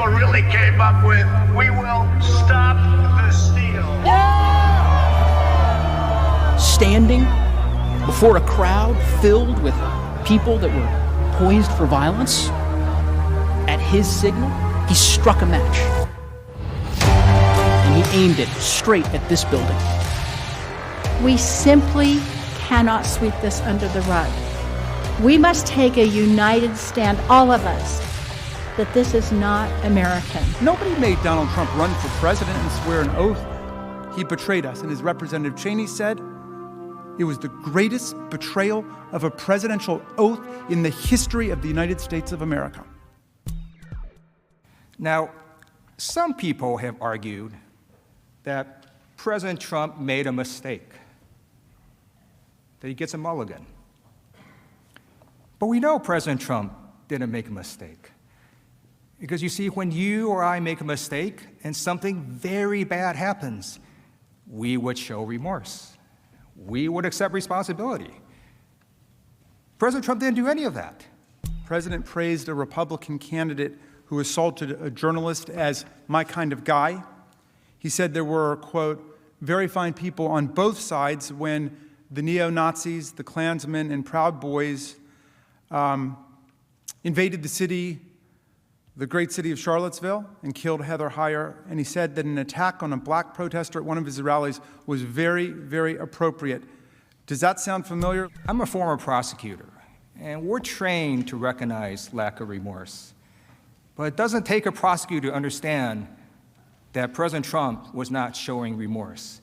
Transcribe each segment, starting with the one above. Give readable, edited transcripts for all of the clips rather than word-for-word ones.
people really came up with. We will stop the steal. Standing before a crowd filled with people that were poised for violence, at his signal, he struck a match. And he aimed it straight at this building. We simply cannot sweep this under the rug. We must take a united stand, all of us, that this is not American. Nobody made Donald Trump run for president and swear an oath. He betrayed us, and as Representative Cheney said, it was the greatest betrayal of a presidential oath in the history of the United States of America. Now, some people have argued that President Trump made a mistake, that he gets a mulligan. But we know President Trump didn't make a mistake. Because you see, when you or I make a mistake and something very bad happens, we would show remorse. We would accept responsibility. President Trump didn't do any of that. The president praised a Republican candidate who assaulted a journalist as my kind of guy. He said there were, quote, very fine people on both sides when the neo-Nazis, the Klansmen, and Proud Boys invaded the city, the great city of Charlottesville, and killed Heather Heyer. And he said that an attack on a black protester at one of his rallies was very, very appropriate. Does that sound familiar? I'm a former prosecutor, and we're trained to recognize lack of remorse. But it doesn't take a prosecutor to understand that President Trump was not showing remorse.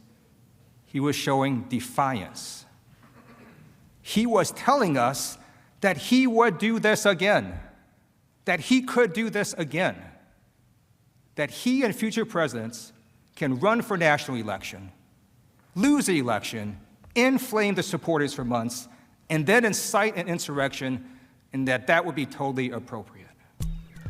He was showing defiance. He was telling us that he would do this again, that he could do this again, that he and future presidents can run for national election, lose the election, inflame the supporters for months, and then incite an insurrection, and that would be totally appropriate.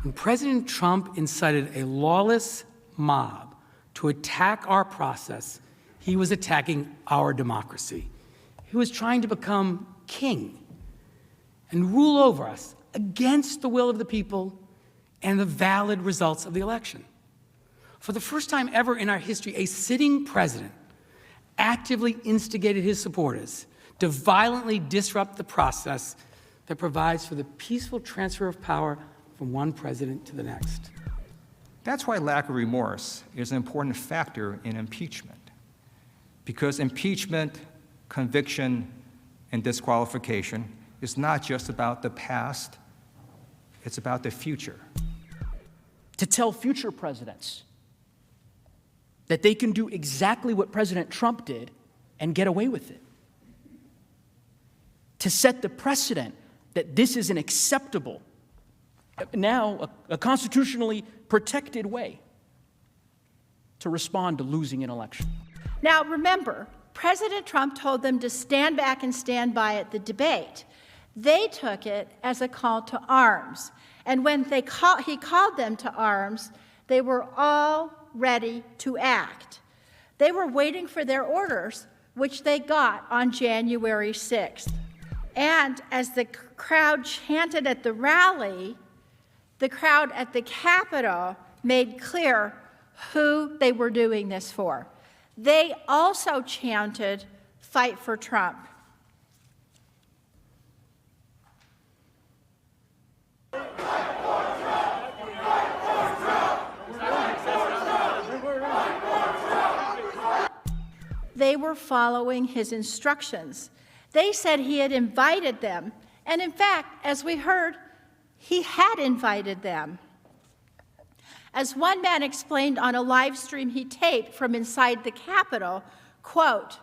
When President Trump incited a lawless mob to attack our process, he was attacking our democracy. He was trying to become king and rule over us against the will of the people and the valid results of the election. For the first time ever in our history, a sitting president actively instigated his supporters to violently disrupt the process that provides for the peaceful transfer of power from one president to the next. That's why lack of remorse is an important factor in impeachment, because impeachment, conviction, and disqualification is not just about the past, it's about the future. To tell future presidents that they can do exactly what President Trump did and get away with it. To set the precedent that this is an acceptable, now a constitutionally protected way to respond to losing an election. Now, remember, President Trump told them to stand back and stand by at the debate. They took it as a call to arms. And when he called them to arms, they were all ready to act. They were waiting for their orders, which they got on January 6th. And as the crowd chanted at the rally, the crowd at the Capitol made clear who they were doing this for. They also chanted, "Fight for Trump." They were following his instructions. They said he had invited them. And in fact, as we heard, he had invited them. As one man explained on a live stream he taped from inside the Capitol, quote,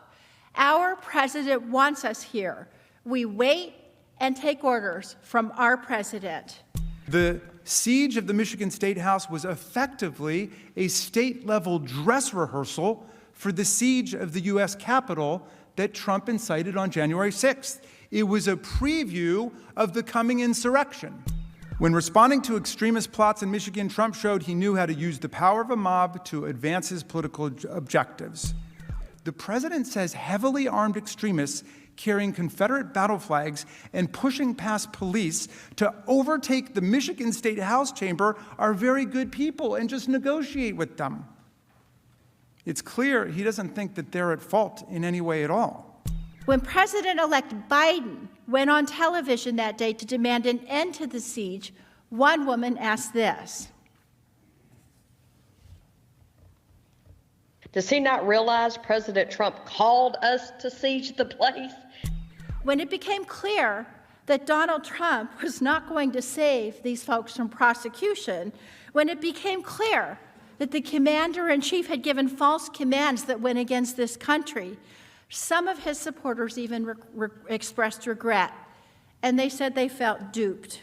"Our president wants us here. We wait and take orders from our president." The siege of the Michigan State House was effectively a state-level dress rehearsal for the siege of the U.S. Capitol that Trump incited on January 6th. It was a preview of the coming insurrection. When responding to extremist plots in Michigan, Trump showed he knew how to use the power of a mob to advance his political objectives. The president says heavily armed extremists carrying Confederate battle flags and pushing past police to overtake the Michigan State House chamber are very good people and just negotiate with them. It's clear he doesn't think that they're at fault in any way at all. When President-elect Biden went on television that day to demand an end to the siege, one woman asked this. Does he not realize President Trump called us to siege the place? When it became clear that Donald Trump was not going to save these folks from prosecution, when it became clear that the commander-in-chief had given false commands that went against this country, some of his supporters even expressed regret, and they said they felt duped.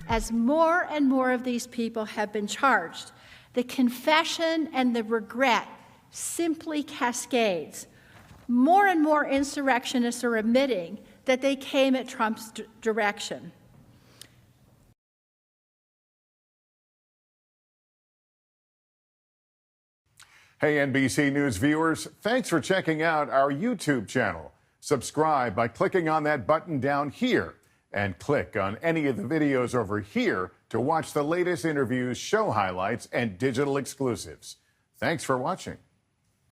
As more and more of these people have been charged, the confession and the regret simply cascades. More and more insurrectionists are admitting that they came at Trump's direction. Hey, NBC News viewers, thanks for checking out our YouTube channel. Subscribe by clicking on that button down here and click on any of the videos over here to watch the latest interviews, show highlights, and digital exclusives. Thanks for watching.